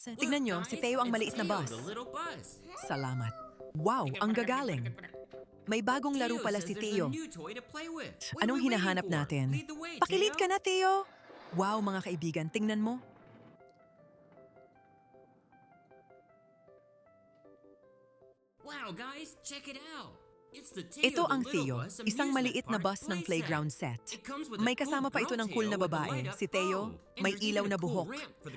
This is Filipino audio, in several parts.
Tignan nyo, si Theo ang maliit na bus. Salamat. Wow, ang gagaling. May bagong laro pala si Theo. Anong hinahanap natin? Pakilid ka na, Theo! Wow, mga kaibigan, tingnan mo. Wow, guys, check it out. Ito ang Theo, isang maliit na bus ng playground set. May kasama pa ito ng cool na babae, si Theo, may ilaw na buhok.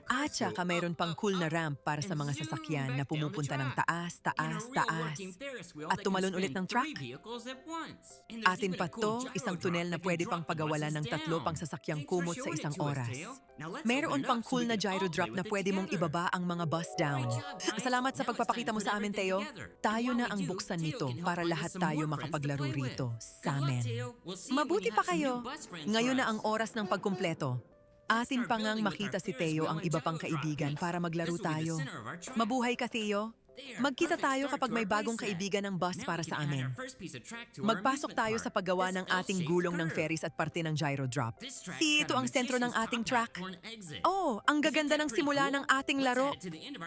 At saka mayroon pang cool na ramp para sa mga sasakyan na pumupunta ng taas, taas, taas. At tumalon ulit ng track. Atin pa to, isang tunnel na pwede pang pagawalan ng 3 pang sasakyang kumot sa isang oras. Mayroon pang cool na gyro drop na pwede mong ibaba ang mga bus down. Salamat sa pagpapakita mo sa amin, Theo. Tayo na ang buksan nito para lahat tayo makapaglaro rito sa amin. Mabuti pa kayo. Ngayon na ang oras ng pagkumpleto. Atin pa ngang makita si Theo ang iba pang kaibigan para maglaro tayo. Mabuhay ka, Theo. Magkita tayo kapag may bagong kaibigan ng bus para sa amin. Magpasok tayo sa paggawa ng ating gulong ng ferries at parte ng gyro drop. Ito ang sentro ng ating track. Oh, ang gaganda ng simula ng ating laro.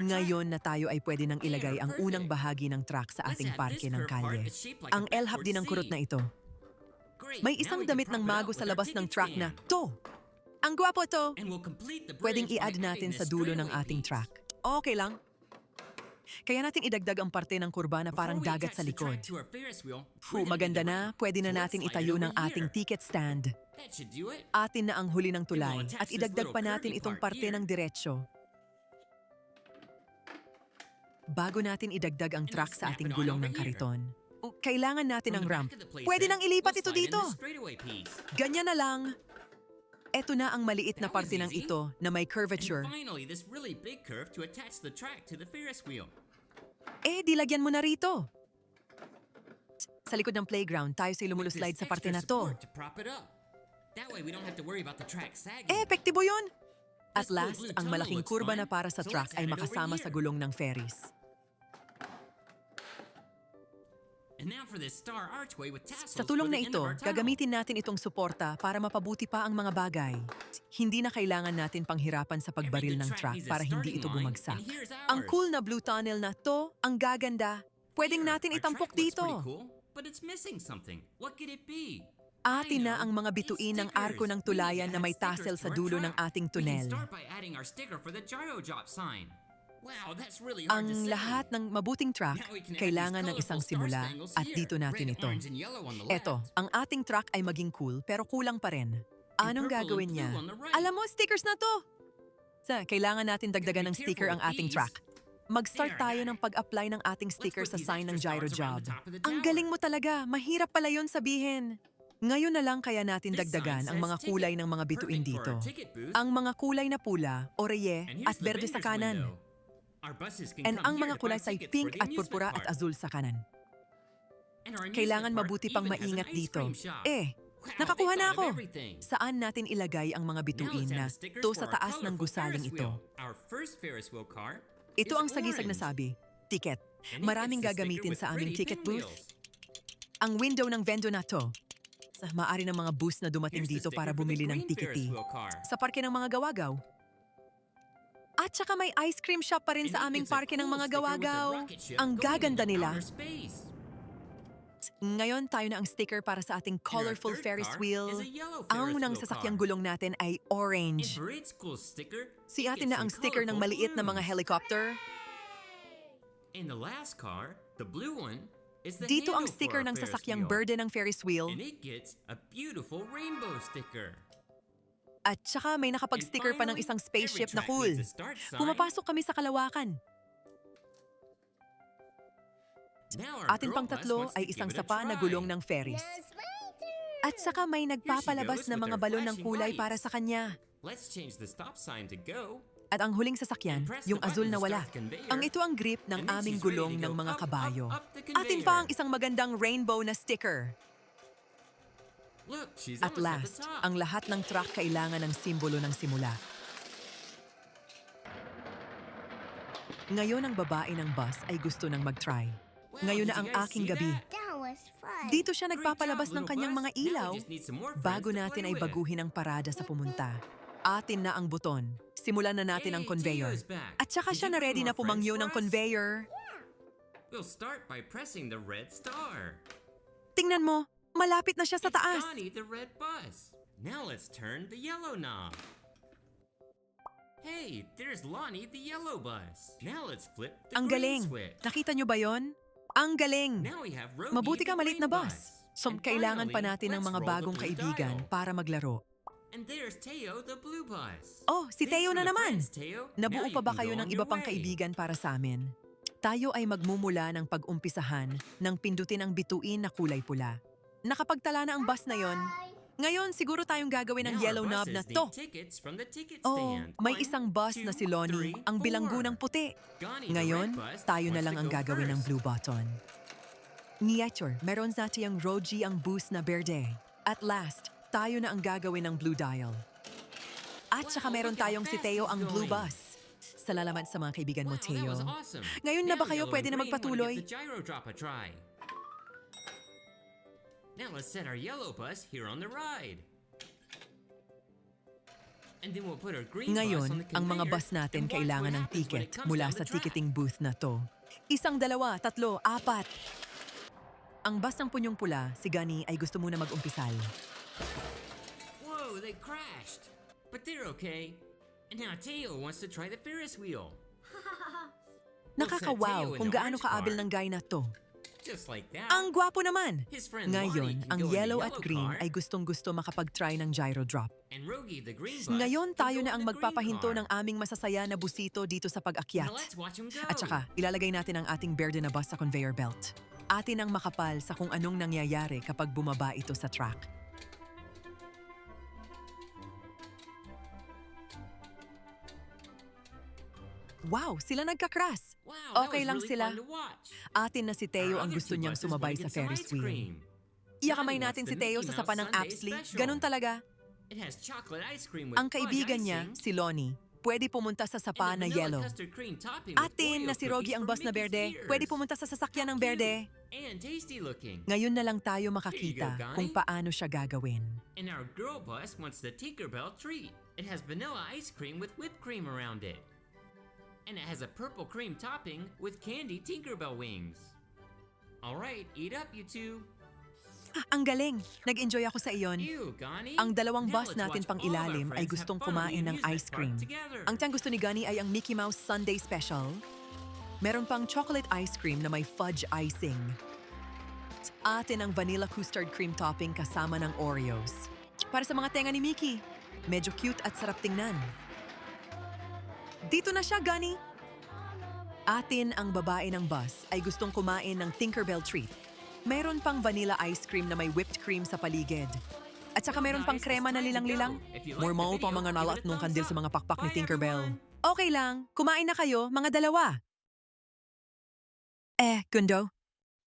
Ngayon na tayo ay pwede nang ilagay ang unang bahagi ng track sa ating parke ng kalye. Ang L-hub din ang kurot na ito. May isang damit ng mago sa labas ng track na, to! Ang gwapo to! Pwedeng i-add natin sa dulo ng ating track. Okay lang. Kaya natin idagdag ang parte ng kurba na parang dagat sa likod. Maganda na, pwede na natin itayo ng ating ticket stand. Atin na ang huli ng tulay at idagdag pa natin itong parte ng diretsyo. Bago natin idagdag ang track sa ating gulong ng kariton, kailangan natin ng ramp. Pwede nang ilipat ito dito. Ganyan na lang. Ito na ang maliit na parte ng ito na may curvature. Dilagyan mo na rito. Sa likod ng playground, tayo sa lumuluslide sa parte na to. Epektibo yun! At last, ang malaking kurba na para sa track ay makasama sa gulong ng ferries. Sa tulong na ito, gagamitin natin itong suporta para mapabuti pa ang mga bagay. Hindi na kailangan natin panghirapan sa pagbaril ng track para hindi ito bumagsak. Ang cool na blue tunnel na to, ang gaganda. Pwedeng natin itampok dito. Atin na ang mga bituin ng arko ng tulayan na may tassel sa dulo ng ating tunnel. Ang lahat ng mabuting track, kailangan ng isang simula at dito natin ito. Eto, ang ating track ay maging cool pero kulang pa rin. Anong gagawin niya? Alam mo, stickers na to! Kailangan natin dagdagan ng sticker ang ating track. Mag-start tayo ng pag-apply ng ating sticker sa sign ng gyro job. Ang galing mo talaga, mahirap pala yun sabihin. Ngayon na lang kaya natin dagdagan ang mga kulay ng mga bituin dito. Ang mga kulay na pula, oreye at berde sa kanan. And ang mga kulay ay pink at purpura at azul sa kanan. Kailangan mabuti pang maingat dito. Nakakuha na ako! Saan natin ilagay ang mga bituin na to sa taas ng gusaling ito? Ito ang sagisag na sabi, ticket. Maraming gagamitin sa aming ticket booth. Ang window ng vendo na to. Maaari ng mga bus na dumating dito para bumili ng tiketi. Sa parke ng mga gawagaw. At saka may ice cream shop pa rin sa aming parke ng mga gawagaw. Ang gaganda nila. Ngayon tayo na ang sticker para sa ating colorful Ferris wheel. Ang unang sasakyang gulong natin ay orange. Si atin na ang sticker ng maliit na mga helicopter. Dito ang sticker ng sasakyang berde ng Ferris wheel. At saka may nakapag-sticker pa ng isang spaceship na cool. Pumapasok kami sa kalawakan. Atin pang tatlo ay isang sapa na gulong ng ferries. At saka may nagpapalabas na mga balon ng kulay para sa kanya. At ang huling sasakyan, yung azul na wala. Ang ito ang grip ng aming gulong ng mga kabayo. Atin pa ang isang magandang rainbow na sticker. At last, ang lahat ng truck kailangan ng simbolo ng simula. Ngayon ang babae ng bus ay gusto nang mag-try. Ngayon na ang aking gabi. Dito siya nagpapalabas ng kanyang mga ilaw bago natin ay baguhin ang parada sa pumunta. Atin na ang buton. simulan na natin ang Hey, conveyor. Teo's back. At saka Did siya you na bring ready more na pumangyo friends ng for us? conveyor. We'll start by pressing the red star. Tingnan mo, malapit na siya sa It's taas. Connie, the red bus. Now let's turn the yellow knob. Hey, there's Lonnie, the yellow bus. Now let's flip the Ang green galing. switch. Nakita nyo ba yon? Ang galing. Now we have Rogie, Mabuti the ka maliit na green bus. So, And kailangan pa finally, natin ng let's mga roll the bagong blue kaibigan dial. para maglaro. And there's Teo, the blue bus. Oh, si Thanks Teo for na the naman. friends, Teo. Nabuo Now pa you ba can kayo go ng on iba your pang way. kaibigan para sa amin? Tayo ay magmumula ng pag-umpisahan nang pindutin ang bituin na kulay pula. Nakapagtala na ang bus na yon. Ngayon, siguro tayong gagawin ang Now our yellow knob buses na need to. tickets from the ticket Oh, stand. may 1, isang bus na 2, si Lonnie, 3, ang bilanggo 4. ng puti. Connie, the Ngayon, red bus, tayo na wants lang to ang go gagawin ng first. blue button. Nietcher, meron sa tiyang Rogie ang boost na berde. At last, tayo na ang gagawin ng blue dial. At saka Wow, meron look how tayong si fast Teo he's ang blue going. bus. Salamat sa mga kaibigan mo, Wow, that Teo. was awesome. Ngayon na ba Now kayo yellow pwede and na green wanna magpatuloy? give the gyro drop a try. Now let's set our yellow bus here on the ride. And then we'll put our green bus on Ngayon, the ang mga conveyor bus natin and watch kailangan what ng happens when ticket it comes mula down sa the track. ticketing booth na to. 1, 2, 3, 4. Ang bus ng punyong pula, si Gani, ay gusto muna mag-umpisal. Whoa, they crashed. But they're okay. And now Teo wants to try the Ferris wheel. We'll set Teo Nakakawaw in kung the gaano orange kaabil car. ng guy na to. Just like that. Ang gwapo naman! His friend Lonnie Ngayon, can ang go in the yellow at yellow green car. ay gustong-gusto makapag-try ng gyro drop. And Rogie, the green bus, Ngayon can tayo go na in ang the green magpapahinto car. ng aming masasaya na busito dito sa pag-akyat. Now let's watch him go. At saka, ilalagay natin ang ating berde na bus sa conveyor belt. Atin ang makapal sa kung anong nangyayari kapag bumaba ito sa track. Wow, sila nagkakras! Wow, that Okay was lang really sila. fun to watch. Atin na si Teo Our ang other gusto two niyang buses sumabay wanna sa get some Ferris ice wheel. cream. Iakamay Johnny natin wants si the Teo Mickey sa Mouse sapa ng Sundae app sleep. special. Ganun talaga. It has chocolate ice cream with Ang fudge kaibigan niya, icing si Lonnie, pwede pumunta sa and sapa a na vanilla yellow. custard cream topping with Atin Oreo na si Rogie cookies ang for bus na Mickey's berde, ears. pwede pumunta sa sasakyan ng How berde. cute and tasty looking. Ngayon na lang tayo Here you makakita go, Gani. kung paano siya gagawin. And our girl bus wants the Tinkerbell treat. It has vanilla ice cream with whipped cream around it. And it has a purple cream topping with candy Tinkerbell wings. Alright, eat up you two. Ang galing! Nag-enjoy ako sa iyon. Ew, Gani. Ang dalawang Now bus let's natin watch pang all of our ilalim ay friends gustong have fun in kumain the ng amusement ice park cream. together. Ang tiyang gusto ni Gani ay ang Mickey Mouse Sundae Special. Meron pang chocolate ice cream na may fudge icing. Atin ang vanilla custard cream topping kasama ng Oreos. Para sa mga tenga ni Mickey, medyo cute at sarap tingnan. Dito na siya, Gani! Atin ang babae ng bus ay gustong kumain ng Tinkerbell treat. Meron pang vanilla ice cream na may whipped cream sa paligid. At saka meron pang krema na lilang-lilang. More mo pa mga nalat nung kandil sa mga pakpak ni Tinkerbell. Okay lang, kumain na kayo, mga dalawa. Gundo.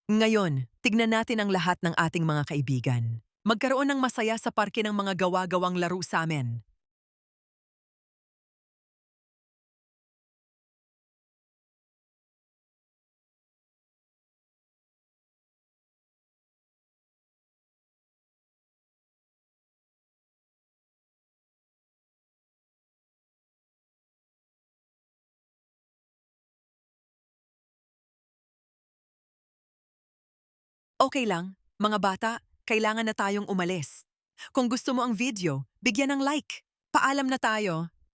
Ngayon, tignan natin ang lahat ng ating mga kaibigan. Magkaroon ng masaya sa parke ng mga gawa-gawang laro sa amin. Okay lang, mga bata, kailangan na tayong umalis. Kung gusto mo ang video, bigyan ng like. Paalam na tayo.